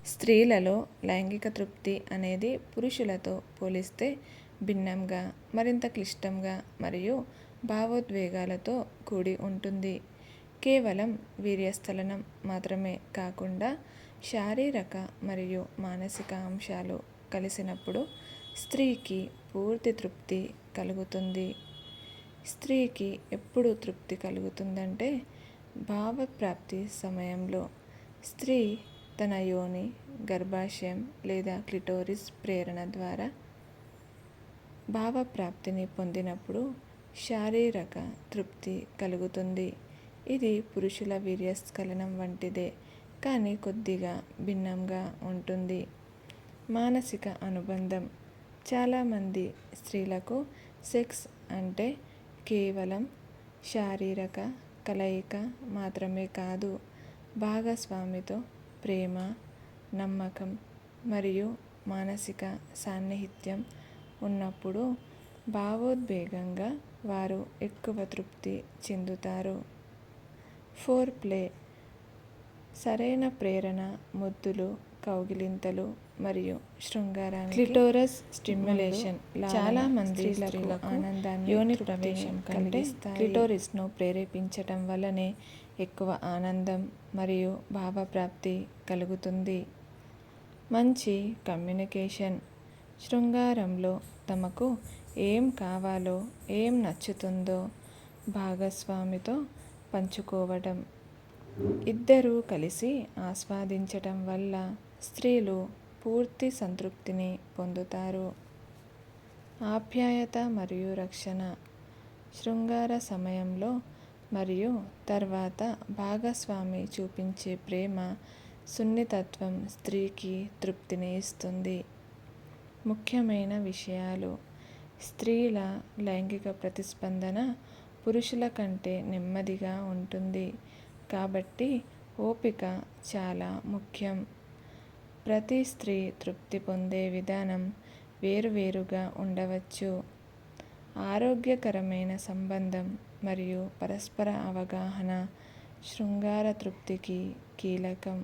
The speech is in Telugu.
స్త్రీలలో లైంగిక తృప్తి అనేది పురుషులతో పోలిస్తే భిన్నంగా, మరింత క్లిష్టంగా మరియు భావోద్వేగాలతో కూడి ఉంటుంది. కేవలం వీర్యస్థలనం మాత్రమే కాకుండా శారీరక మరియు మానసిక అంశాలు కలిసినప్పుడు స్త్రీకి పూర్తి తృప్తి కలుగుతుంది. స్త్రీకి ఎప్పుడు తృప్తి కలుగుతుందంటే భావప్రాప్తి సమయంలో. స్త్రీ తన యోని, గర్భాశయం లేదా క్లిటోరిస్ ప్రేరణ ద్వారా భావప్రాప్తిని పొందినప్పుడు శారీరక తృప్తి కలుగుతుంది. ఇది పురుషుల వీర్యస్ఖలనం వంటిదే కానీ కొద్దిగా భిన్నంగా ఉంటుంది. మానసిక అనుబంధం. చాలామంది స్త్రీలకు సెక్స్ అంటే కేవలం శారీరక కలయిక మాత్రమే కాదు, భాగస్వామితో ప్రేమ, నమ్మకం మరియు మానసిక సాన్నిహిత్యం ఉన్నప్పుడు భావోద్వేగంగా వారు ఎక్కువ తృప్తి చెందుతారు. Four play. సరైన ప్రేరణ, ముద్దులు, కౌగిలింతలు మరియు శృంగారానికి క్లిటోరస్ స్టిమ్యులేషన్ చాలా మంది స్త్రీలకు ఆనందాన్ని, యోని ప్రవేశం కంటే క్లిటోరిస్ను ప్రేరేపించటం వల్లనే ఎక్కువ ఆనందం మరియు భావప్రాప్తి కలుగుతుంది. మంచి కమ్యూనికేషన్. శృంగారంలో తమకు ఏం కావాలో, ఏం నచ్చుతుందో భాగస్వామితో పంచుకోవడం, ఇద్దరూ కలిసి ఆస్వాదించటం వల్ల స్త్రీలు పూర్తి సంతృప్తిని పొందుతారు. ఆప్యాయత మరియు రక్షణ. శృంగార సమయంలో మరియు తర్వాత భాగస్వామి చూపించే ప్రేమ, సున్నితత్వం స్త్రీకి తృప్తిని ఇస్తుంది. ముఖ్యమైన విషయాలు. స్త్రీల లైంగిక ప్రతిస్పందన పురుషుల కంటే నెమ్మదిగా ఉంటుంది కాబట్టి ఓపిక చాలా ముఖ్యం. ప్రతి స్త్రీ తృప్తి పొందే విధానం వేరువేరుగా ఉండవచ్చు. ఆరోగ్యకరమైన సంబంధం మరియు పరస్పర అవగాహన శృంగార తృప్తికి కీలకం.